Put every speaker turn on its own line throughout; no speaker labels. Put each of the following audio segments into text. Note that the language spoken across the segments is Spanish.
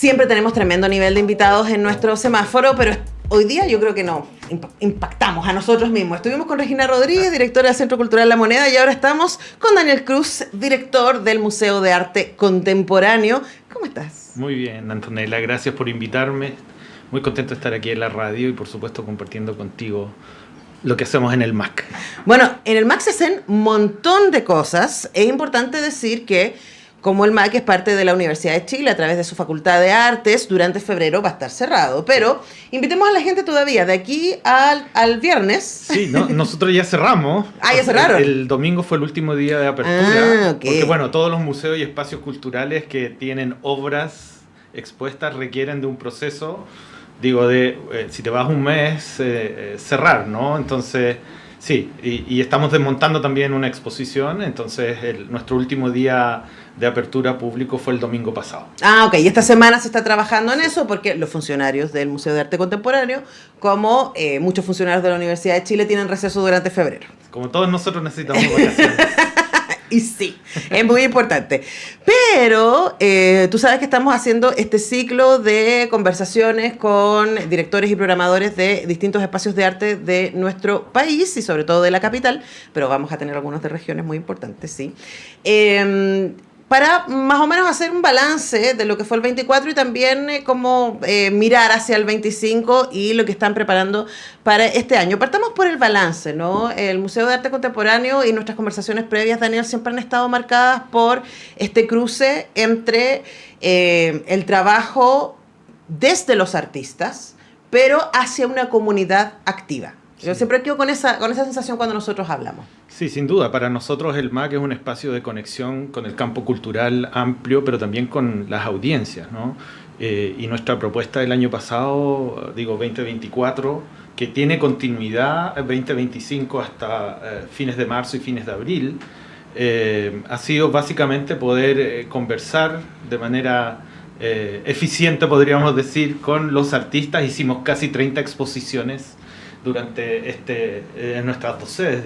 Siempre tenemos tremendo nivel de invitados en nuestro semáforo, pero hoy día yo creo que no impactamos a nosotros mismos. Estuvimos con Regina Rodríguez, directora del Centro Cultural La Moneda, y ahora estamos con Daniel Cruz, director del Museo de Arte Contemporáneo. ¿Cómo estás?
Muy bien, Antonella, gracias por invitarme. Muy contento de estar aquí en la radio y por supuesto compartiendo contigo lo que hacemos en el MAC.
Bueno, en el MAC se hacen un montón de cosas. Es importante decir que como el MAC es parte de la Universidad de Chile a través de su Facultad de Artes, durante febrero va a estar cerrado. Pero invitemos a la gente todavía, de aquí al viernes.
Sí, ¿no? Nosotros ya cerramos.
Ah, ya cerraron.
El domingo fue el último día de apertura.
Okay.
Porque bueno, todos los museos y espacios culturales que tienen obras expuestas requieren de un proceso, digo, si te vas un mes, cerrar, ¿no? Entonces, sí, y estamos desmontando también una exposición, entonces nuestro último día de apertura público fue el domingo pasado.
Ah, ok. Y esta semana se está trabajando en eso porque los funcionarios del Museo de Arte Contemporáneo, como muchos funcionarios de la Universidad de Chile, tienen receso durante febrero.
Como todos nosotros necesitamos vacaciones.
Y sí, es muy importante. Pero tú sabes que estamos haciendo este ciclo de conversaciones con directores y programadores de distintos espacios de arte de nuestro país y sobre todo de la capital, pero vamos a tener algunos de regiones muy importantes, sí. Para más o menos hacer un balance de lo que fue el 24 y también mirar hacia el 25 y lo que están preparando para este año. Partamos por el balance, ¿no? El Museo de Arte Contemporáneo y nuestras conversaciones previas, Daniel, siempre han estado marcadas por este cruce entre el trabajo desde los artistas, pero hacia una comunidad activa. Yo siempre quedo con esa sensación cuando nosotros hablamos.
Sí, sin duda. Para nosotros el MAC es un espacio de conexión con el campo cultural amplio, pero también con las audiencias, ¿no? Y nuestra propuesta del año pasado, 2024, que tiene continuidad 2025 hasta fines de marzo y fines de abril, ha sido básicamente poder conversar de manera eficiente, podríamos decir, con los artistas. Hicimos casi 30 exposiciones durante en nuestras dos sedes,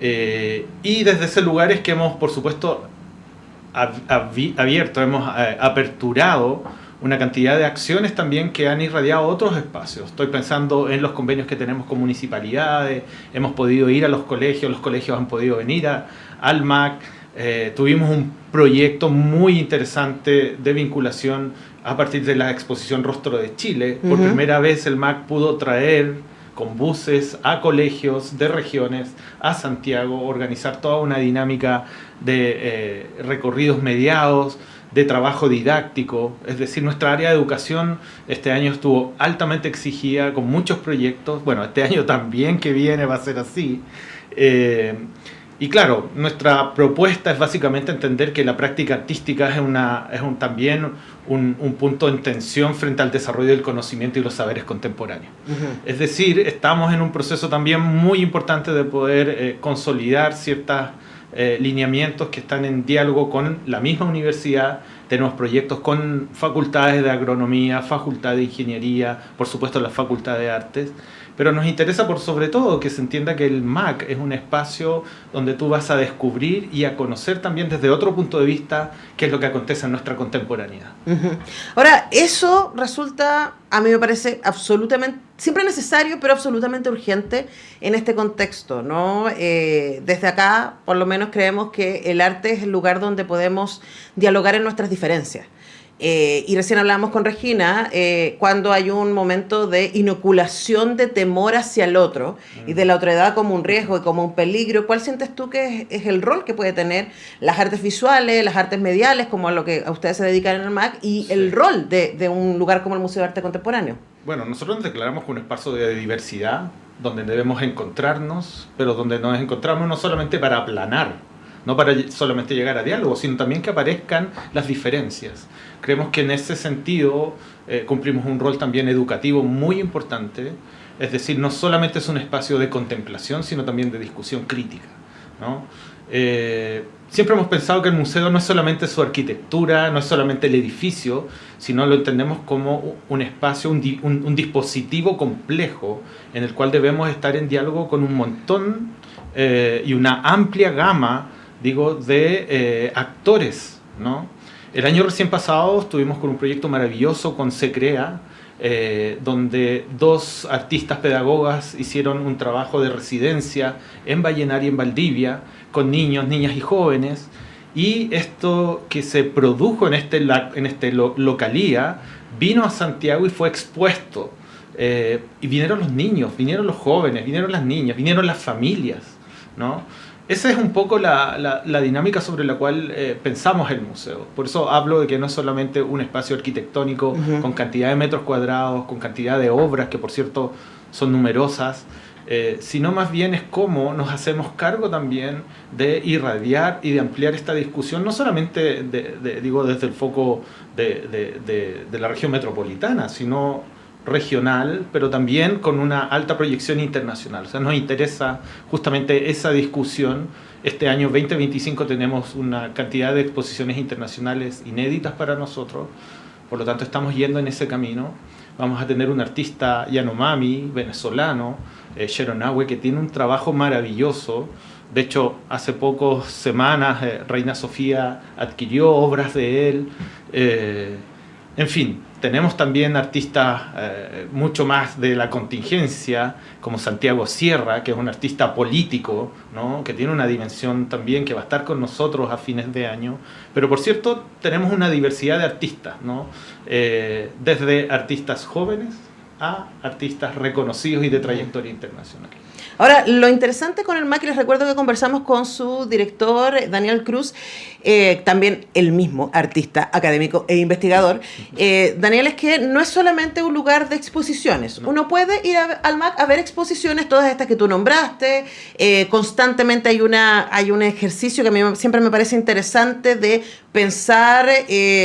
y desde ese lugar es que hemos, por supuesto, abierto, hemos aperturado una cantidad de acciones también que han irradiado otros espacios. Estoy pensando en los convenios que tenemos con municipalidades, hemos podido ir a los colegios han podido venir al MAC. Tuvimos un proyecto muy interesante de vinculación a partir de la exposición Rostro de Chile. Por primera vez el MAC pudo traer con buses a colegios de regiones, a Santiago, organizar toda una dinámica de recorridos mediados, de trabajo didáctico. Es decir, nuestra área de educación este año estuvo altamente exigida, con muchos proyectos. Bueno, este año también que viene va a ser así. Y claro, nuestra propuesta es básicamente entender que la práctica artística es también un punto en tensión frente al desarrollo del conocimiento y los saberes contemporáneos. Es decir, estamos en un proceso también muy importante de poder consolidar ciertos lineamientos que están en diálogo con la misma universidad. Tenemos proyectos con facultades de agronomía, facultad de ingeniería, por supuesto la facultad de artes. Pero nos interesa por sobre todo que se entienda que el MAC es un espacio donde tú vas a descubrir y a conocer también desde otro punto de vista qué es lo que acontece en nuestra contemporaneidad.
Ahora, eso resulta, a mí me parece absolutamente, siempre necesario, pero absolutamente urgente en este contexto, ¿no? Desde acá, por lo menos creemos que el arte es el lugar donde podemos dialogar en nuestras diferencias. Y recién hablábamos con Regina, cuando hay un momento de inoculación de temor hacia el otro y de la otredad como un riesgo y como un peligro. ¿Cuál sientes tú que es el rol que puede tener las artes visuales, las artes mediales, como a lo que a ustedes se dedican en el MAC, y el rol de un lugar como el Museo de Arte Contemporáneo?
Bueno, nosotros nos declaramos como un espacio de diversidad, donde debemos encontrarnos, pero donde nos encontramos no solamente para aplanar, no para solamente llegar a diálogo, sino también que aparezcan las diferencias. Creemos que en ese sentido cumplimos un rol también educativo muy importante, es decir, no solamente es un espacio de contemplación, sino también de discusión crítica, ¿no? Siempre hemos pensado que el museo no es solamente su arquitectura, no es solamente el edificio, sino lo entendemos como un espacio, un dispositivo complejo en el cual debemos estar en diálogo con un montón y una amplia gama, de actores, ¿no? El año recién pasado estuvimos con un proyecto maravilloso con SECREA, donde 2 artistas pedagogas hicieron un trabajo de residencia en Vallenar y en Valdivia, con niños, niñas y jóvenes, y esto que se produjo en localía vino a Santiago y fue expuesto. Y vinieron los niños, vinieron los jóvenes, vinieron las niñas, vinieron las familias, ¿no? Esa es un poco la dinámica sobre la cual pensamos el museo. Por eso hablo de que no es solamente un espacio arquitectónico con cantidad de metros cuadrados, con cantidad de obras, que por cierto son numerosas, sino más bien es cómo nos hacemos cargo también de irradiar y de ampliar esta discusión, no solamente digo desde el foco de la región metropolitana, sino regional, pero también con una alta proyección internacional. O sea, nos interesa justamente esa discusión. Este año 2025 tenemos una cantidad de exposiciones internacionales inéditas para nosotros, por lo tanto estamos yendo en ese camino. Vamos a tener un artista Yanomami, venezolano, Sheronawe, que tiene un trabajo maravilloso. De hecho, hace pocas semanas Reina Sofía adquirió obras de él. En fin, tenemos también artistas mucho más de la contingencia, como Santiago Sierra, que es un artista político, ¿no? Que tiene una dimensión también que va a estar con nosotros a fines de año. Pero por cierto, tenemos una diversidad de artistas, ¿no? Desde artistas jóvenes a artistas reconocidos y de trayectoria internacional.
Ahora, lo interesante con el MAC, les recuerdo que conversamos con su director, Daniel Cruz, también el mismo artista, académico e investigador. Daniel, es que no es solamente un lugar de exposiciones. No. Uno puede ir al MAC a ver exposiciones, todas estas que tú nombraste. Constantemente hay un ejercicio que a mí siempre me parece interesante de pensar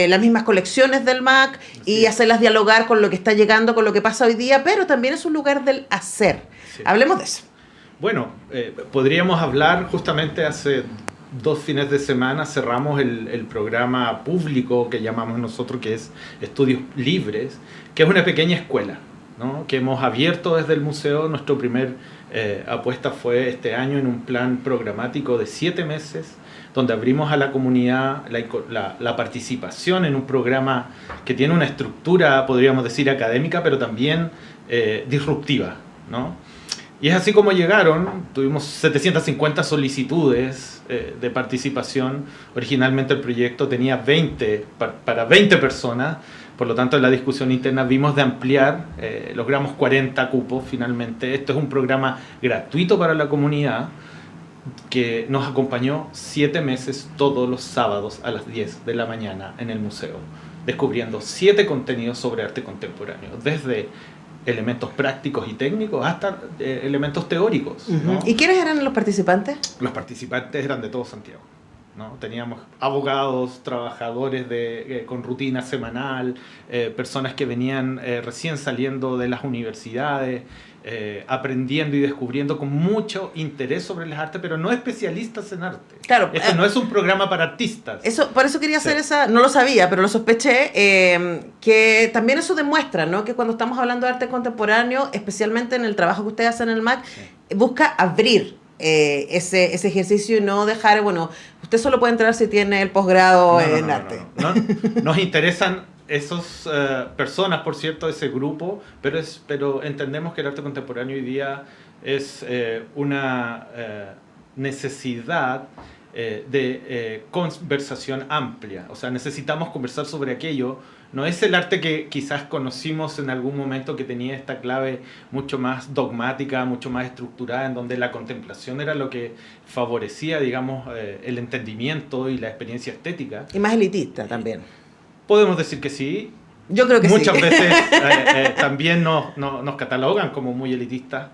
las mismas colecciones del MAC y hacerlas dialogar con lo que está llegando, con lo que pasa hoy día, pero también es un lugar del hacer. Sí. Hablemos de eso.
Bueno, podríamos hablar justamente hace 2 fines de semana cerramos el programa público que llamamos nosotros, que es Estudios Libres, que es una pequeña escuela, ¿no? Que hemos abierto desde el museo. Nuestra primera apuesta fue este año en un plan programático de 7 meses, donde abrimos a la comunidad la participación en un programa que tiene una estructura, podríamos decir, académica, pero también disruptiva, ¿no? Y es así como llegaron. Tuvimos 750 solicitudes de participación. Originalmente el proyecto tenía 20 para 20 personas, por lo tanto en la discusión interna vimos de ampliar, logramos 40 cupos finalmente. Esto es un programa gratuito para la comunidad que nos acompañó 7 meses todos los sábados a las 10 de la mañana en el museo, descubriendo 7 contenidos sobre arte contemporáneo, desde elementos prácticos y técnicos hasta elementos teóricos, ¿no?
¿Y quiénes eran los participantes?
Los participantes eran de todo Santiago, ¿no? Teníamos abogados, trabajadores con rutina semanal, personas que venían recién saliendo de las universidades, aprendiendo y descubriendo con mucho interés sobre las artes, pero no especialistas en arte.
Claro,
este no es un programa para artistas.
Por eso quería hacer no lo sabía, pero lo sospeché, que también eso demuestra, ¿no? Que cuando estamos hablando de arte contemporáneo, especialmente en el trabajo que ustedes hacen en el MAC, busca abrir ese ejercicio y no dejar, bueno, usted solo puede entrar si tiene el posgrado en arte.
No. Nos interesan esas personas, por cierto, ese grupo, pero entendemos que el arte contemporáneo hoy día es una necesidad de conversación amplia. O sea, necesitamos conversar sobre aquello. No es el arte que quizás conocimos en algún momento, que tenía esta clave mucho más dogmática, mucho más estructurada, en donde la contemplación era lo que favorecía, digamos, el entendimiento y la experiencia estética.
Y más elitista también.
Podemos decir que sí.
Yo creo que
muchas
sí.
veces también nos catalogan como muy elitistas.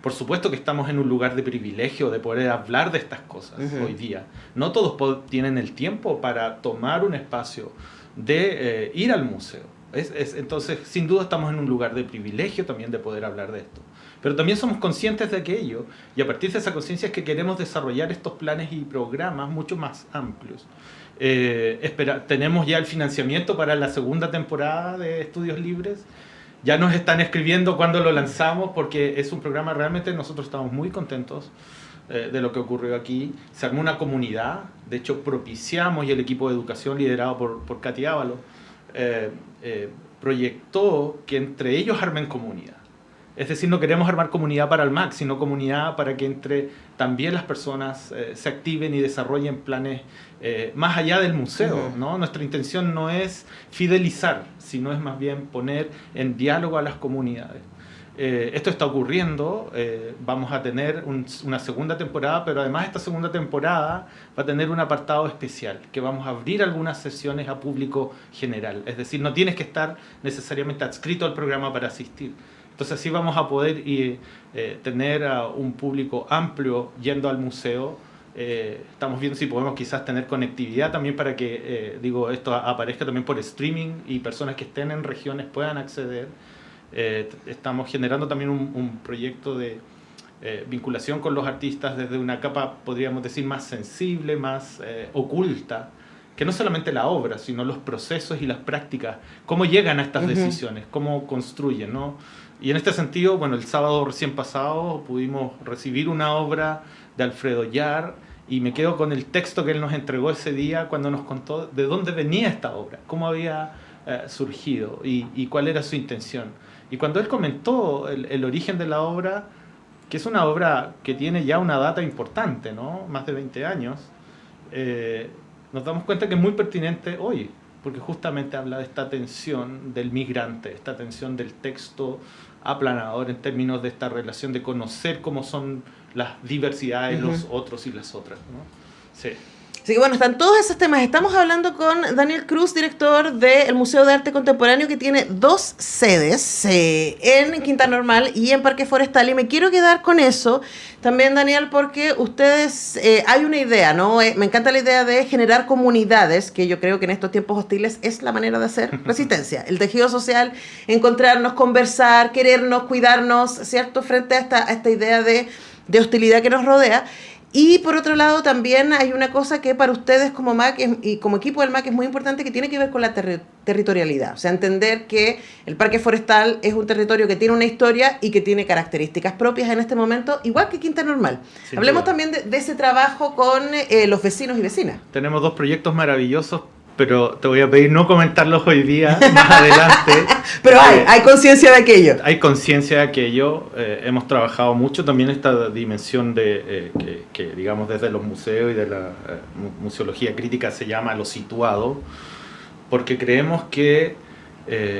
Por supuesto que estamos en un lugar de privilegio de poder hablar de estas cosas hoy día. No todos tienen el tiempo para tomar un espacio de ir al museo. Entonces, sin duda estamos en un lugar de privilegio también de poder hablar de esto. Pero también somos conscientes de aquello, y a partir de esa conciencia es que queremos desarrollar estos planes y programas mucho más amplios. Tenemos ya el financiamiento para la segunda temporada de Estudios Libres. Ya nos están escribiendo cuándo lo lanzamos, porque es un programa realmente nosotros estamos muy contentos. de lo que ocurrió aquí. Se armó una comunidad, de hecho propiciamos, y el equipo de educación liderado por Katy Ávalo proyectó que entre ellos armen comunidad. Es decir, no queremos armar comunidad para el MAC, sino comunidad para que entre también las personas se activen y desarrollen planes más allá del museo, ¿no? Nuestra intención no es fidelizar, sino es más bien poner en diálogo a las comunidades. Esto está ocurriendo, vamos a tener una segunda temporada, pero además esta segunda temporada va a tener un apartado especial, que vamos a abrir algunas sesiones a público general. Es decir, no tienes que estar necesariamente adscrito al programa para asistir. Entonces así vamos a poder tener a un público amplio yendo al museo. Estamos viendo si podemos quizás tener conectividad también para que esto aparezca también por streaming y personas que estén en regiones puedan acceder. Estamos generando también un proyecto de vinculación con los artistas desde una capa, podríamos decir, más sensible, más oculta, que no solamente la obra, sino los procesos y las prácticas, cómo llegan a estas decisiones, cómo construyen, ¿no? Y en este sentido, bueno, el sábado recién pasado pudimos recibir una obra de Alfredo Yar, y me quedo con el texto que él nos entregó ese día cuando nos contó de dónde venía esta obra, cómo había surgido y cuál era su intención. Y cuando él comentó el origen de la obra, que es una obra que tiene ya una data importante, ¿no? Más de 20 años, nos damos cuenta que es muy pertinente hoy, porque justamente habla de esta tensión del migrante, esta tensión del texto aplanador en términos de esta relación de conocer cómo son las diversidades, los otros y las otras, ¿no? Sí.
Así que bueno, están todos esos temas. Estamos hablando con Daniel Cruz, director del Museo de Arte Contemporáneo, que tiene 2 sedes, en Quinta Normal y en Parque Forestal. Y me quiero quedar con eso también, Daniel, porque ustedes, hay una idea, ¿no? Me encanta la idea de generar comunidades, que yo creo que en estos tiempos hostiles es la manera de hacer resistencia. El tejido social, encontrarnos, conversar, querernos, cuidarnos, ¿cierto? Frente a esta idea de hostilidad que nos rodea. Y por otro lado también hay una cosa que para ustedes como MAC y como equipo del MAC es muy importante, que tiene que ver con la territorialidad. O sea, entender que el Parque Forestal es un territorio que tiene una historia y que tiene características propias en este momento, igual que Quinta Normal.
Sin
Hablemos
duda.
también de ese trabajo con los vecinos y vecinas.
Tenemos 2 proyectos maravillosos, pero te voy a pedir no comentarlos hoy día, más adelante.
Pero hay conciencia de aquello.
Hay conciencia de aquello. Hemos trabajado mucho también esta dimensión de que digamos desde los museos y de la museología crítica se llama lo situado, porque creemos que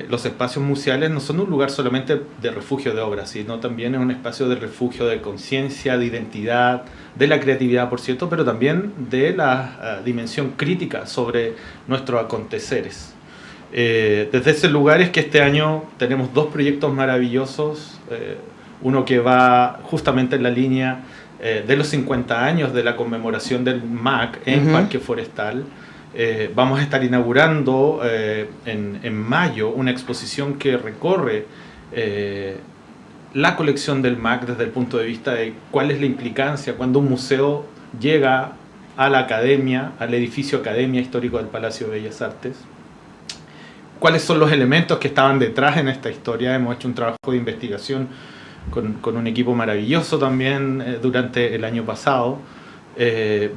los espacios museales no son un lugar solamente de refugio de obras, sino también es un espacio de refugio de conciencia, de identidad, de la creatividad, por cierto, pero también de la dimensión crítica sobre nuestros aconteceres. Desde ese lugar es que este año tenemos 2 proyectos maravillosos, uno que va justamente en la línea de los 50 años de la conmemoración del MAC en Parque Forestal. Vamos a estar inaugurando en mayo una exposición que recorre la colección del MAC desde el punto de vista de cuál es la implicancia cuando un museo llega a la academia, al edificio Academia Histórico del Palacio de Bellas Artes. ¿Cuáles son los elementos que estaban detrás en esta historia? Hemos hecho un trabajo de investigación con un equipo maravilloso también durante el año pasado.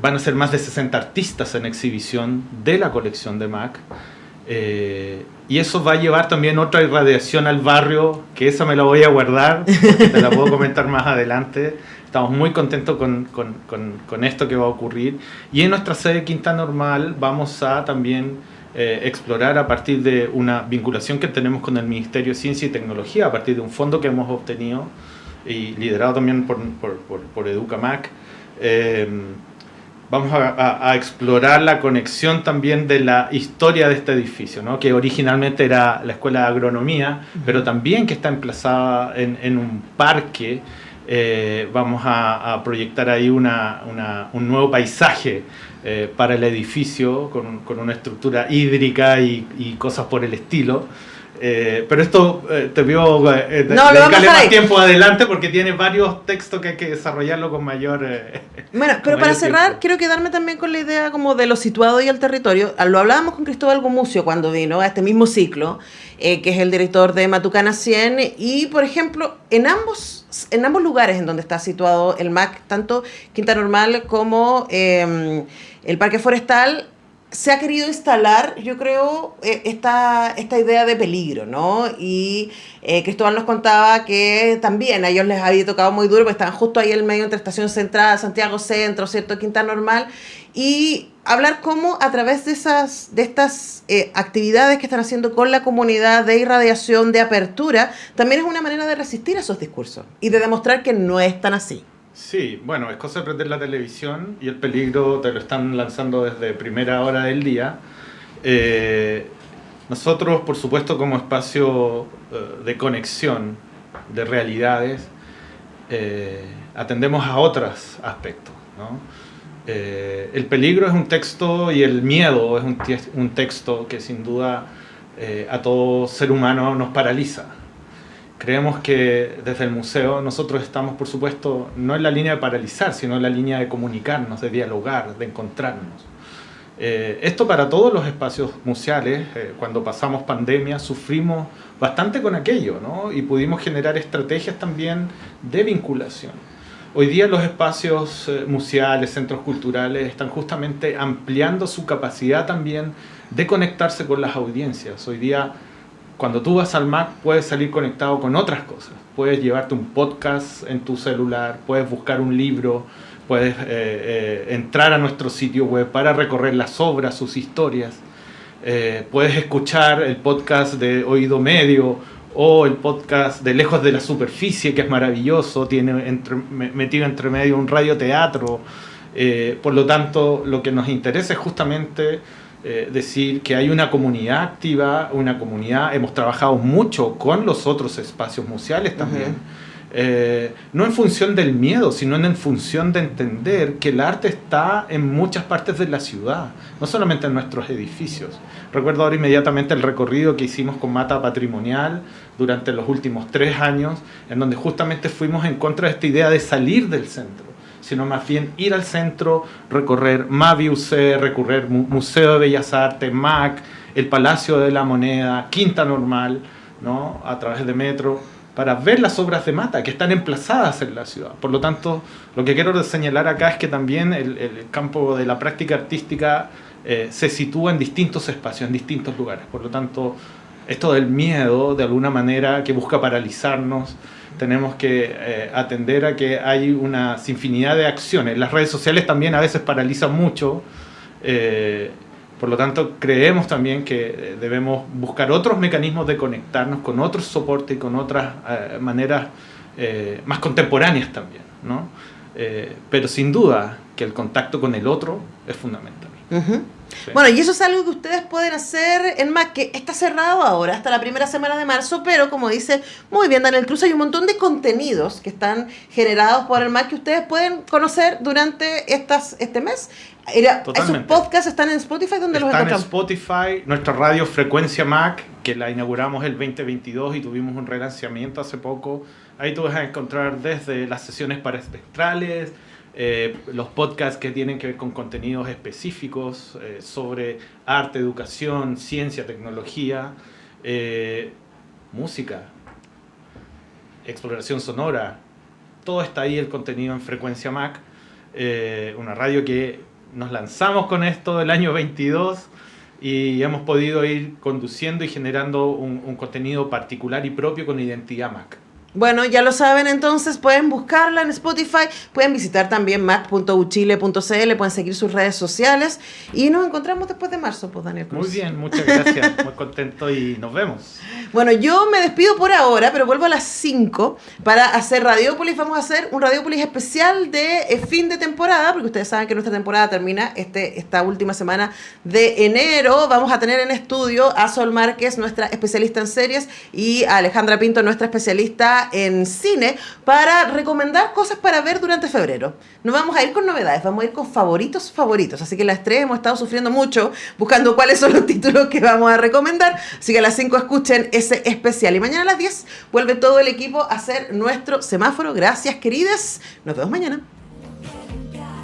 Van a ser más de 60 artistas en exhibición de la colección de MAC. Y eso va a llevar también otra irradiación al barrio, que esa me la voy a guardar, porque te la puedo comentar más adelante. Estamos muy contentos con esto que va a ocurrir. Y en nuestra sede Quinta Normal vamos a también explorar a partir de una vinculación que tenemos con el Ministerio de Ciencia y Tecnología, a partir de un fondo que hemos obtenido y liderado también por EducaMAC. Vamos a explorar la conexión también de la historia de este edificio, ¿no? Que originalmente era la Escuela de Agronomía, pero también que está emplazada en un parque. Vamos a proyectar ahí un nuevo paisaje para el edificio con una estructura hídrica y cosas por el estilo. Pero esto te veo dedicarle más tiempo adelante porque tiene varios textos que hay que desarrollarlo con mayor...
Bueno, pero para cerrar, quiero quedarme también con la idea como de lo situado y el territorio. Lo hablábamos con Cristóbal Gumucio cuando vino a este mismo ciclo, que es el director de Matucana 100, y por ejemplo, en ambos lugares en donde está situado el MAC, tanto Quinta Normal como el Parque Forestal, se ha querido instalar, yo creo, esta idea de peligro, ¿no? Y Cristóbal nos contaba que también a ellos les había tocado muy duro, porque estaban justo ahí en medio entre Estación Central, Santiago Centro, ¿cierto? Quinta Normal, y hablar cómo a través de estas actividades que están haciendo con la comunidad de irradiación, de apertura, también es una manera de resistir a esos discursos y de demostrar que no es tan así.
Sí, bueno, es cosa de prender la televisión y el peligro te lo están lanzando desde primera hora del día. Nosotros, por supuesto, como espacio de conexión de realidades, atendemos a otros aspectos, ¿no? El peligro es un texto y el miedo es un texto que sin duda a todo ser humano nos paraliza. Creemos que desde el museo nosotros estamos, por supuesto, no en la línea de paralizar, sino en la línea de comunicarnos, de dialogar, de encontrarnos. Esto para todos los espacios museales, cuando pasamos pandemia, sufrimos bastante con aquello, ¿no? Y pudimos generar estrategias también de vinculación. Hoy día los espacios museales, centros culturales, están justamente ampliando su capacidad también de conectarse con las audiencias. Hoy día, cuando tú vas al MAC, puedes salir conectado con otras cosas. Puedes llevarte un podcast en tu celular, puedes buscar un libro, puedes entrar a nuestro sitio web para recorrer las obras, sus historias. Puedes escuchar el podcast de Oído Medio o el podcast de Lejos de la Superficie, que es maravilloso, tiene metido entre medio un radioteatro. Por lo tanto, lo que nos interesa es justamente decir que hay una comunidad activa, una comunidad, hemos trabajado mucho con los otros espacios museales también, no en función del miedo, sino en función de entender que el arte está en muchas partes de la ciudad, no solamente en nuestros edificios. Recuerdo ahora inmediatamente el recorrido que hicimos con Mata Patrimonial durante los últimos 3 años, en donde justamente fuimos en contra de esta idea de salir del centro, sino más bien ir al centro, recorrer Maviuc, recorrer Museo de Bellas Artes, MAC, el Palacio de la Moneda, Quinta Normal, ¿no? A través de metro, para ver las obras de Mata que están emplazadas en la ciudad. Por lo tanto, lo que quiero señalar acá es que también el campo de la práctica artística se sitúa en distintos espacios, en distintos lugares. Por lo tanto, esto del miedo, de alguna manera, que busca paralizarnos, tenemos que atender a que hay una infinidad de acciones. Las redes sociales también a veces paralizan mucho. Por lo tanto, creemos también que debemos buscar otros mecanismos de conectarnos con otros soportes y con otras maneras más contemporáneas también, ¿no? Pero sin duda que el contacto con el otro es fundamental.
Uh-huh. Sí. Bueno, y eso es algo que ustedes pueden hacer en MAC, que está cerrado ahora hasta la primera semana de marzo, pero como dice muy bien Daniel Cruz, hay un montón de contenidos que están generados por el MAC que ustedes pueden conocer durante este mes. Esos podcasts están en Spotify, ¿dónde los encontramos?
Están en Spotify, nuestra radio Frecuencia MAC, que la inauguramos el 2022 y tuvimos un relanzamiento hace poco. Ahí tú vas a encontrar desde las sesiones paraespectrales, los podcasts que tienen que ver con contenidos específicos sobre arte, educación, ciencia, tecnología, música, exploración sonora. Todo está ahí el contenido en Frecuencia MAC, una radio que nos lanzamos con esto el año 22 y hemos podido ir conduciendo y generando un contenido particular y propio con identidad MAC.
Bueno, ya lo saben, entonces pueden buscarla en Spotify, pueden visitar también mac.uchile.cl, pueden seguir sus redes sociales y nos encontramos después de marzo, pues Daniel Cruz.
Muy bien, muchas gracias, muy contento y nos vemos.
Bueno, yo me despido por ahora, pero vuelvo a las 5 para hacer Radiópolis. Vamos a hacer un Radiópolis especial de fin de temporada, porque ustedes saben que nuestra temporada termina esta última semana de enero. Vamos a tener en estudio a Sol Márquez, nuestra especialista en series, y a Alejandra Pinto, nuestra especialista en cine, para recomendar cosas para ver durante febrero. No vamos a ir con novedades, vamos a ir con favoritos, así que las 3 hemos estado sufriendo mucho buscando cuáles son los títulos que vamos a recomendar, así que a las 5 escuchen ese ese especial. Y mañana a las 10 vuelve todo el equipo a hacer nuestro semáforo. Gracias, queridas. Nos vemos mañana.